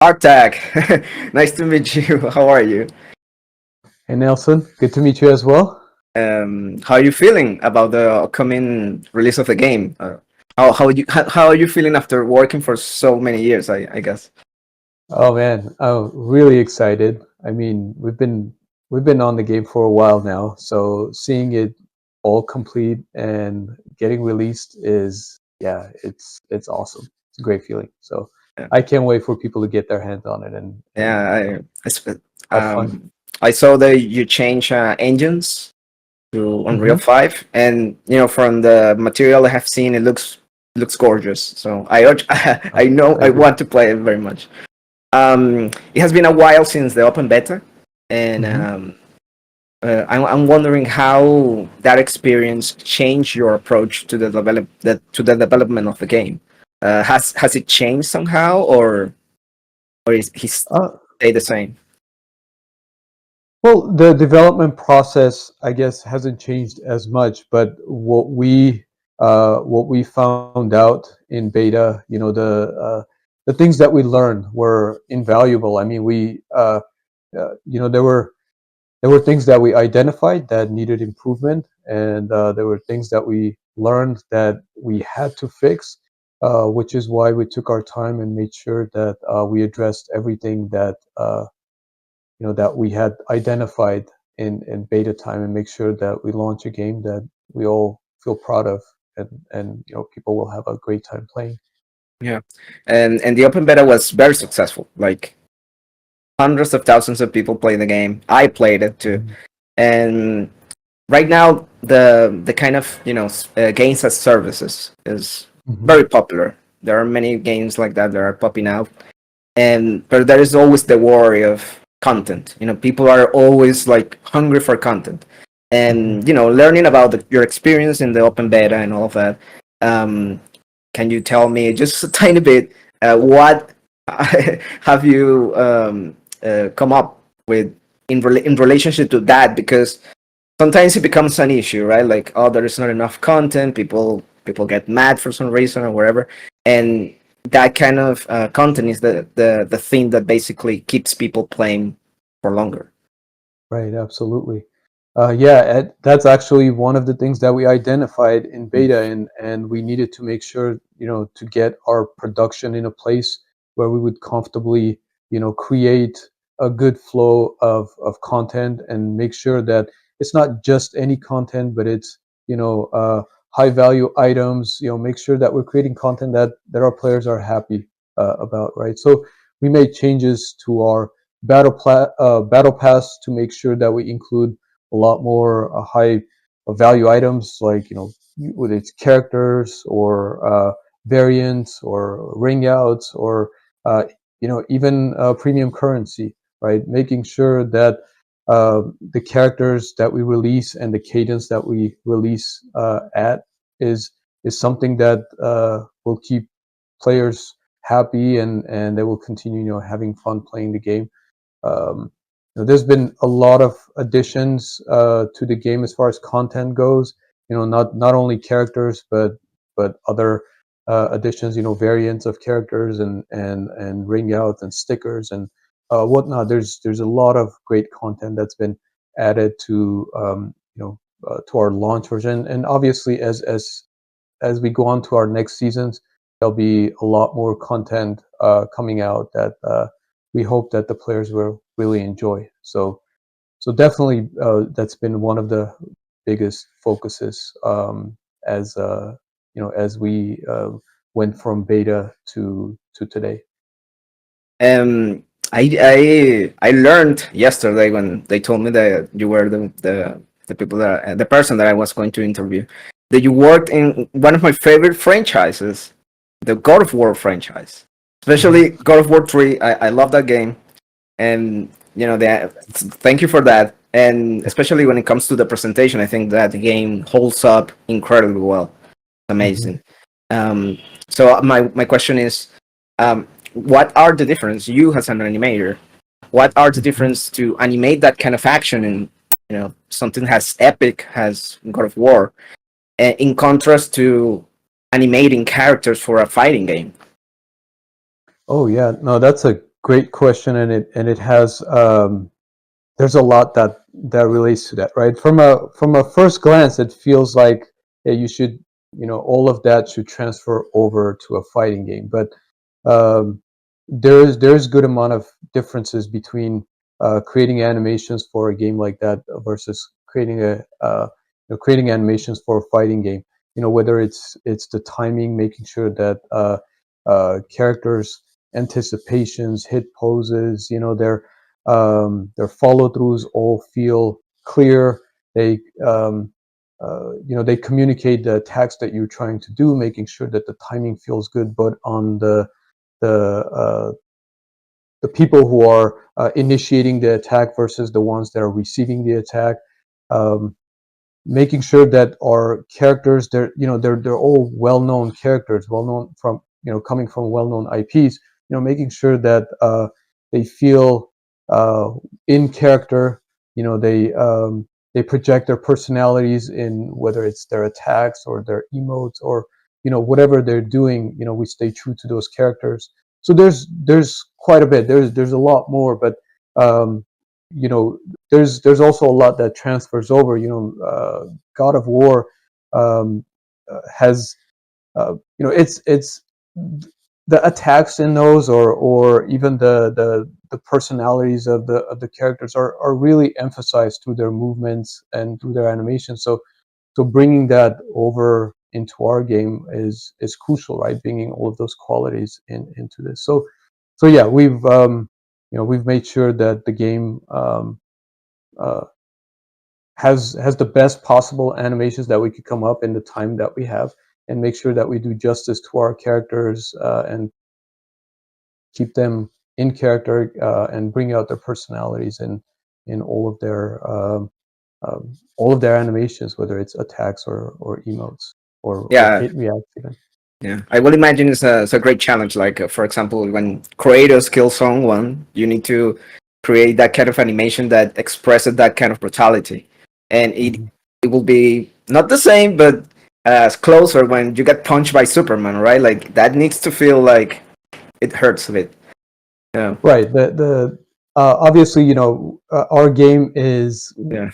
Artak, nice to meet you. How are you? Hey Nelson, good to meet you as well. How are you feeling about the upcoming release of the game? How are you feeling after working for so many years? I guess. Oh man, I'm really excited. I mean, we've been on the game for a while now, so seeing it all complete and getting released is it's awesome. It's a great feeling. So Yeah, I can't wait for people to get their hands on it and yeah. have fun. I saw that you change engines to Unreal Hmm. 5, and from the material I have seen, it looks gorgeous. So I know I Thank you. want to play it very much. It has been a while since the open beta, and Hmm. I'm wondering how that experience changed your approach to the development of the game. Has it changed somehow, or is he Uh, stay the same? Well, the development process, I guess, hasn't changed as much, but what we found out in beta, the things that we learned were invaluable. I mean, there were things that we identified that needed improvement, and there were things that we learned that we had to fix, which is why we took our time and made sure that we addressed everything that we had identified in beta time and make sure that we launch a game that we all feel proud of and people will have a great time playing. Yeah, and the open beta was very successful. Like hundreds of thousands of people play the game. I played it too, Mhm. and right now the kind of games as services is Mhm. very popular. There are many games like that that are popping out, and but there is always the worry of content. People are always like hungry for content, Mhm. and learning about your experience in the open beta and all of that. um can you tell me just a tiny bit, what have you come up with in relationship to that? Because sometimes it becomes an issue, right? Like, oh, there is not enough content. People get mad for some reason or whatever, and that kind of content is the thing that basically keeps people playing for longer. Right, absolutely. Yeah, that's actually one of the things that we identified in beta, and we needed to make sure, to get our production in a place where we would comfortably, create a good flow of content and make sure that it's not just any content, but it's, high value items, make sure that we're creating content that our players are happy about, right? So we made changes to our battle pass to make sure that we include a lot more high value items like whether it's characters or variants or ring outs or uh, even premium currency, right? Making sure that the characters that we release and the cadence that we release at is is something that will keep players happy and they will continue having fun playing the game. um, there's been a lot of additions to the game as far as content goes. Not only characters, but other additions. Variants of characters and ring outs and stickers and whatnot. There's a lot of great content that's been added to our launch version, and obviously as we go on to our next seasons, there'll be a lot more content coming out that we hope that the players will really enjoy. So definitely, that's been one of the biggest focuses as we went from beta to today. um I learned yesterday when they told me that you were the person that I was going to interview, that you worked in one of my favorite franchises, the God of War franchise, Hmm. especially God of War 3. I love that game, and thank you for that. And especially when it comes to the presentation, I think that the game holds up incredibly well. Hmm. Amazing. um so my question is, what are the difference, you as an animator, what are the Hmm. difference to animate that kind of action in something as epic as God of War, in contrast to animating characters for a fighting game? Oh yeah, no, that's a great question, and it has there's a lot that relates to that, right? From a first glance, it feels like, yeah, you should, all of that should transfer over to a fighting game, but um, there's good amount of differences between creating animations for a game like that versus creating creating animations for a fighting game. Whether it's the timing, making sure that characters anticipations, hit poses, their follow throughs all feel clear. They they communicate the attacks that you're trying to do, making sure that the timing feels good, but on the uh, the people who are initiating the attack versus the ones that are receiving the attack. Um, Making sure that our characters, they're all well-known characters, well-known from, coming from well-known IPs. Making sure that they feel uh, in character. They project their personalities in, whether it's their attacks or their emotes, or whatever they're doing. We stay true to those characters. So there's quite a bit. There's a lot more, but um, you know there's also a lot that transfers over. God of War has it's the attacks in those, or even the personalities of the characters are really emphasized through their movements and through their animations. So bringing that over into our game is crucial, right? Bringing all of those qualities into this. So yeah, we've made sure that the game uh, has the best possible animations that we could come up in the time that we have, and make sure that we do justice to our characters, and keep them in character, and bring out their personalities in all of their animations, whether it's attacks or emotes, or Yeah, hit reacts even. yeah. I will imagine it's a great challenge. Like, for example, when Kratos kills someone, you need to create that kind of animation that expresses that kind of brutality, and Mhm. it will be not the same, but as closer when you get punched by Superman, right? Like that needs to feel like it hurts a bit. Yeah, Right. The Obviously, our game yeah,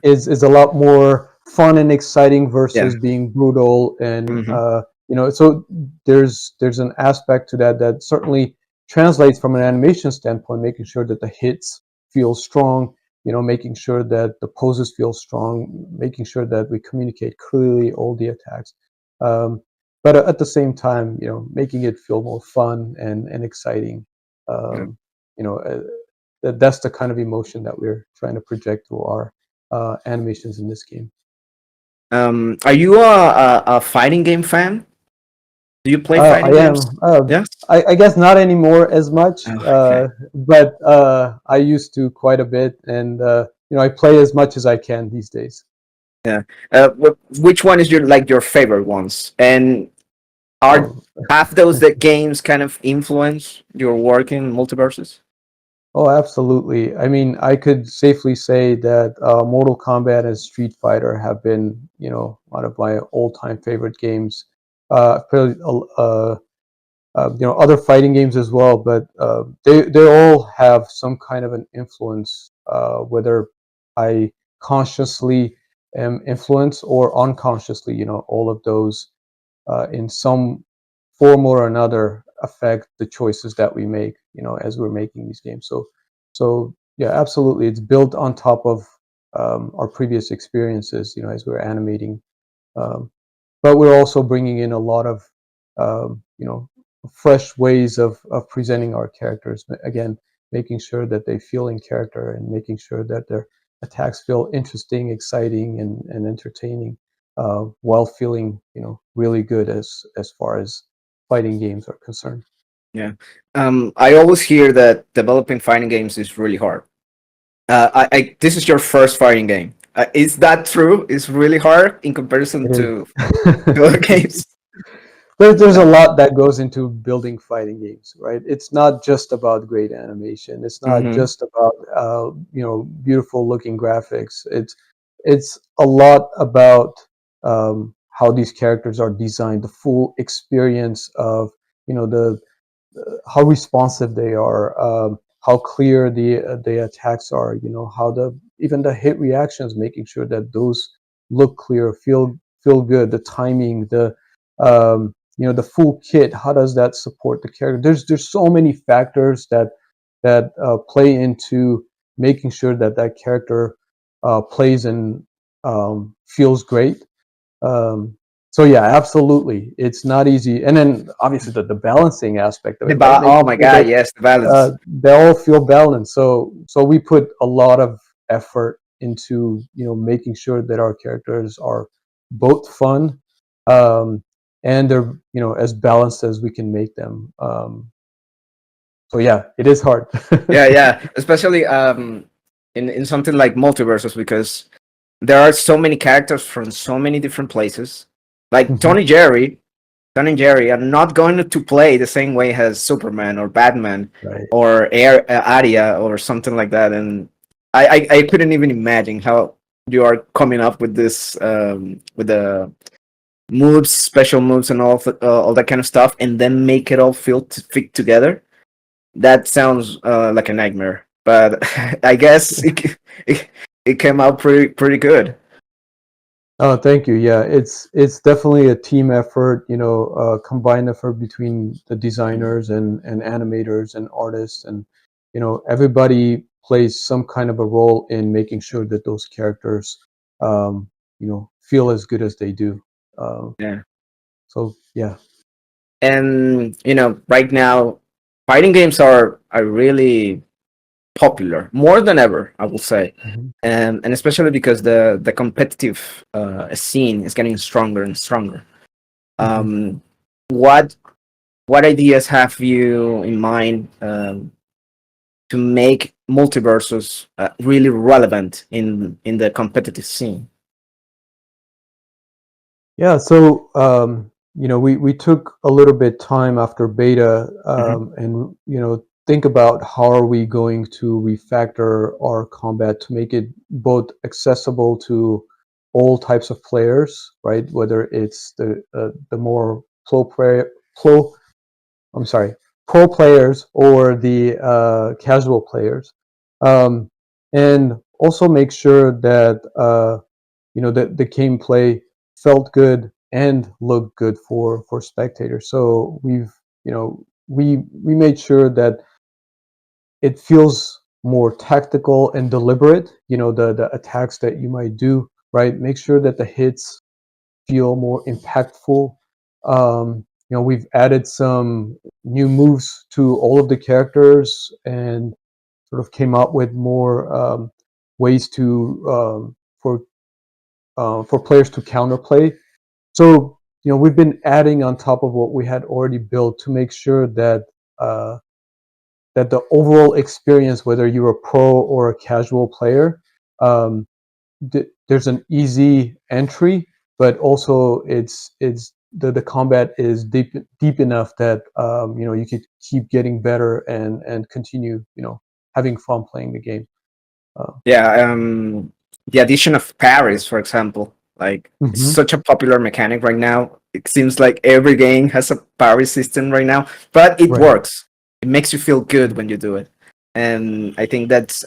is a lot more fun and exciting yeah. versus being brutal, and Hmm. so there's an aspect to that that certainly translates from an animation standpoint, making sure that the hits feel strong, making sure that the poses feel strong, making sure that we communicate clearly all the attacks, um, but at the same time, making it feel more fun and exciting. Yeah. um, that's the kind of emotion that we're trying to project through our animations in this game. Are you a fighting game fan? Do you play I fighting games? am. Yes. I guess not anymore as much, Oh, okay. but I used to quite a bit, and I play as much as I can these days. Yeah. Which one is your favorite ones? And are Oh, have those the games kind of influence your work in multiverses? oh, absolutely. I mean, I could safely say that Mortal Kombat and Street Fighter have been, one of my all-time favorite games. Probably, other fighting games as well, but they all have some kind of an influence, whether I consciously am influenced or unconsciously. All of those in some form or another affect the choices that we make, as we're making these games. So yeah, absolutely, it's built on top of our previous experiences, as we're animating. Um, but we're also bringing in a lot of fresh ways of presenting our characters. Again, making sure that they feel in character, and making sure that their attacks feel interesting, exciting, and entertaining, while feeling really good as far as fighting games are concerned. Yeah. I always hear that developing fighting games is really hard. This is your first fighting game. Is that true? It's really hard in comparison It is. to other games. There's a Yeah. lot that goes into building fighting games, right? It's not just about great animation. It's not Hmm. just about beautiful looking graphics. It's a lot about how these characters are designed, the full experience of the how responsive they are, how clear the attacks are. You know, how even the hit reactions, making sure that those look clear, feel good. The timing, the full kit. How does that support the character? There's so many factors that play into making sure that character plays and feels great. Um, so yeah, absolutely, it's not easy. And then obviously the balancing aspect of it, right? Oh Making my sure God, that yes, the balance. they all feel balanced. So we put a lot of effort into making sure that our characters are both fun, um, and they're as balanced as we can make them. So yeah, it is hard. Yeah, yeah, especially in something like multiverses, because there are so many characters from so many different places. Like Mhm. Tom and Jerry are not going to play the same way as Superman or Batman Right. or Arya or something like that. And I couldn't even imagine how you are coming up with this with the moves, special moves, and all that kind of stuff, and then make it all fit together. That sounds like a nightmare. But I guess it came out pretty good. Oh, thank you. Yeah, it's definitely a team effort, combined effort between the designers and animators and artists, and everybody plays some kind of a role in making sure that those characters, feel as good as they do. Uh, Yeah. so yeah. And right now fighting games are really popular, more than ever, I will say. Mhm. And especially because the competitive scene is getting stronger and stronger. Mhm. um what what ideas have you in mind to make multiverses really relevant in the competitive scene? Yeah, so we took a little bit time after beta, Hmm. and think about how are we going to refactor our combat to make it both accessible to all types of players, right? Whether it's the more pro I'm sorry, pro players or the casual players, um, and also make sure that the gameplay felt good and looked good for spectators. So we made sure that it feels more tactical and deliberate. The attacks that you might do, right? Make sure that the hits feel more impactful. We've added some new moves to all of the characters and sort of came up with more ways to for players to counterplay. So we've been adding on top of what we had already built to make sure that uh, the overall experience, whether you're a pro or a casual player, um, there's an easy entry, but also it's the combat is deep enough that you could keep getting better and continue having fun playing the game. Uh, Yeah, the addition of Paris, for example, like it's mhm. such a popular mechanic right now. It seems like every game has a Paris system right now, but it Right. works. It makes you feel good when you do it, and I think that's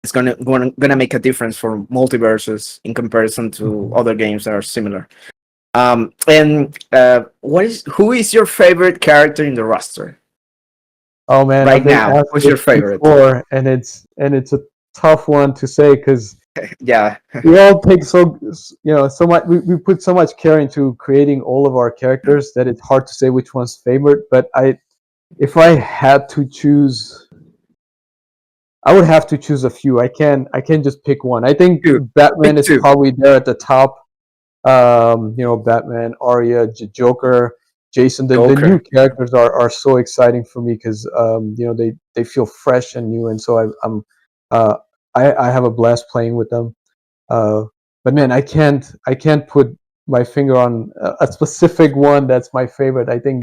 it's gonna make a difference for multiverses in comparison to Mhm. other games that are similar. And who is your favorite character in the roster Oh man, I've right been now? asked Who's this your favorite? before, and it's a tough one to say because Yeah, we all take so much. We put so much care into creating all of our characters that it's hard to say which one's favorite. But if I had to choose, I would have to choose a few. I can't just pick one. I think two. Batman Pick is two. probably there at the top. Batman, Arya, Joker, Jason. The new Joker. characters are so exciting for me because they feel fresh and new, and so uh, I have a blast playing with them. Uh, but man, I can't put my finger on a specific one that's my favorite. I think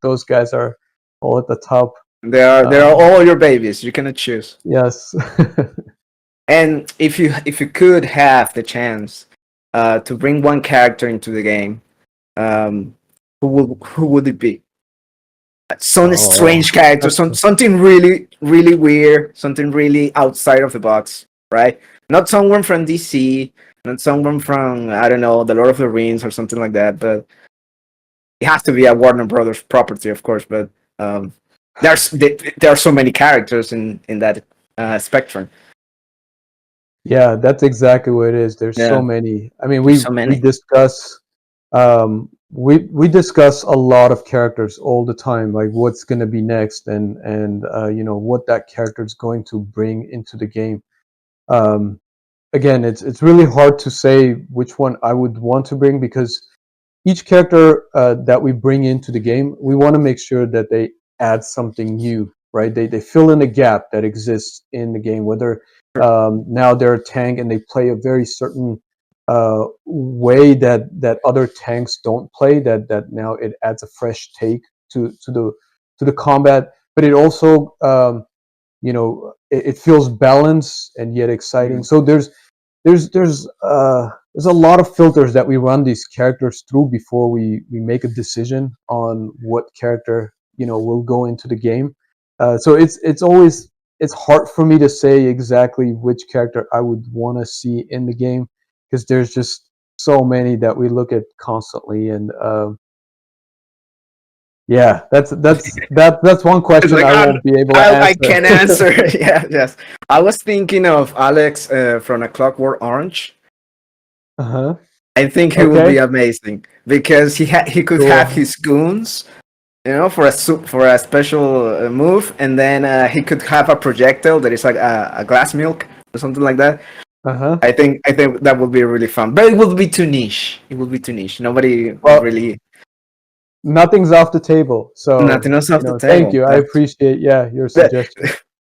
those guys are all at the top. They are Um, all your babies. You cannot choose. yes. And if you could have the chance to bring one character into the game, um, who would it be? some Oh, strange characters, that's something really, really weird, something really outside of the box, right? Not someone from DC, not someone from, I don't know, the Lord of the Rings or something like that, but it has to be a Warner Brothers property, of course. But um, there are so many characters in that spectrum. yeah, that's exactly what it is. There's so Yeah, many. I mean, there's so we many. discuss we discuss a lot of characters all the time, like what's going to be next, and you know what that character is going to bring into the game. Um, Again, it's really hard to say which one I would want to bring, because each character that we bring into the game, we want to make sure that they add something new, right? They fill in a gap that exists in the game, whether now they're a tank and they play a very certain way that other tanks don't play, that now it adds a fresh take to the combat, but it also you know, it feels balanced and yet exciting. Mm. So there's a lot of filters that we run these characters through before we make a decision on what character, you know, will go into the game. So it's always, it's hard for me to say exactly which character I would want to see in the game, because there's just so many that we look at constantly. And yeah, that's one It's question like I won't be able to I can answer. answer. Yeah, yes. I was thinking of Alex from A Clockwork Orange. Uh-huh. I think he will Okay. be amazing because he could have Cool. his goons, you know, for for a special move, and then he could have a projectile that is like a glass milk or something like that. Uh-huh. I think that would be really fun, but it would be too niche. It would be too niche. Nobody would Well, really nothing's off the table. nothing So, else you off the know, thank table. you. I appreciate, yeah, your But suggestion.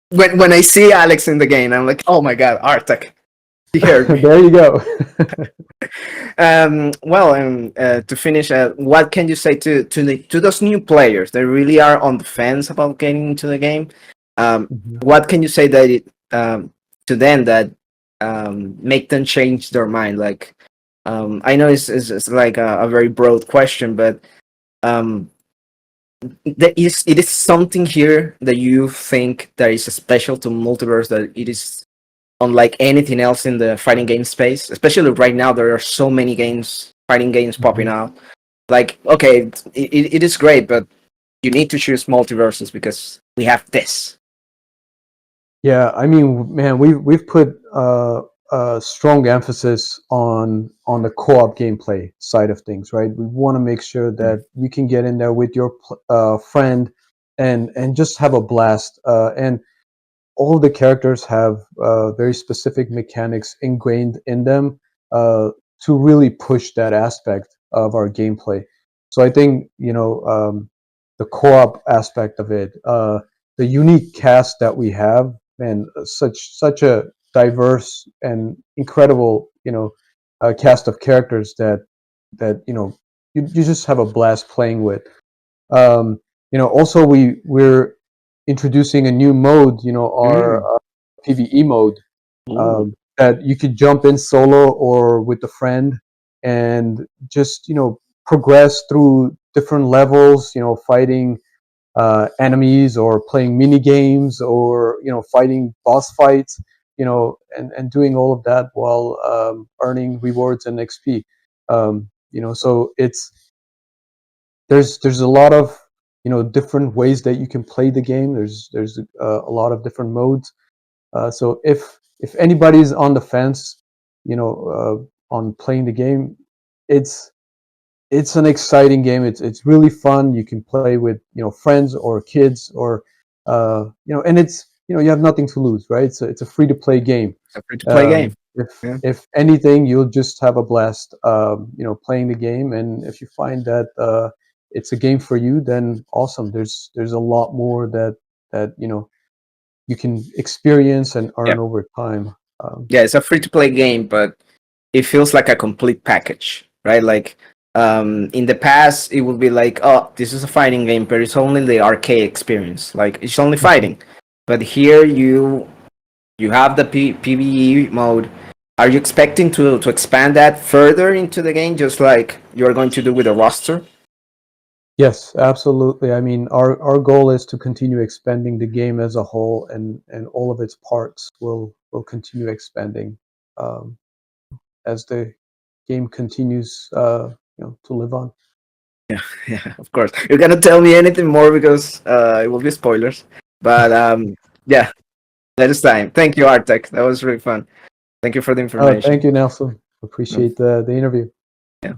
when I see Alex in the game, I'm like, oh my god, Artak, he heard me. There you go. To finish, what can you say to those new players that really are on the fence about getting into the game? Mhm. What can you say that to them that make them change their mind? Like, I know it's like a very broad question, but um, it is something here that you think that is special to multiverse, that it is unlike anything else in the fighting game space. Especially right now, there are so many games, fighting games popping Mhm. out. Like, okay, it is great, but you need to choose multiverses because we have this. Yeah, I mean, man, we've put strong emphasis on the co-op gameplay side of things, right? We want to make sure Mm. that you can get in there with your friend and just have a blast. And all of the characters have very specific mechanics ingrained in them to really push that aspect of our gameplay. So I think, you know, the co-op aspect of it, the unique cast that we have, and such a diverse and incredible, you know, cast of characters that you know you just have a blast playing with. Um, you know, also we're introducing a new mode. You know, our Mm. PVE mode Ooh. that you could jump in solo or with a friend and just, you know, progress through different levels. You know, fighting enemies or playing mini games or, you know, fighting boss fights. You know, and doing all of that while earning rewards and XP. You know, so there's a lot of, you know, different ways that you can play the game. There's a lot of different modes. So if anybody's on the fence, you know, on playing the game, it's it's an exciting game. It's really fun. You can play with, you know, friends or kids or you know, and it's, you know, you have nothing to lose, right? So it's a free to play game. It's a free to play game. Yeah. If anything, you'll just have a blast, you know, playing the game. And if you find that it's a game for you, then awesome. There's a lot more that you know you can experience and Yeah. earn over time. Um, Yeah, it's a free to play game, but it feels like a complete package, right? Like in the past, it would be like, oh, this is a fighting game, but it's only the arcade experience. Like it's only mhm. fighting. But here you have the PVE mode. Are you expecting to expand that further into the game, just like you're going to do with a roster? Yes, absolutely. I mean, our goal is to continue expanding the game as a whole, and all of its parts will continue expanding um, as the game continues, to live on. Yeah, yeah, of course. You cannot tell me anything more because it will be spoilers. But yeah, next time. Thank you, Artek. That was really fun. Thank you for the Oh, thank information. you, Nelson. Um, Appreciate the interview. yeah.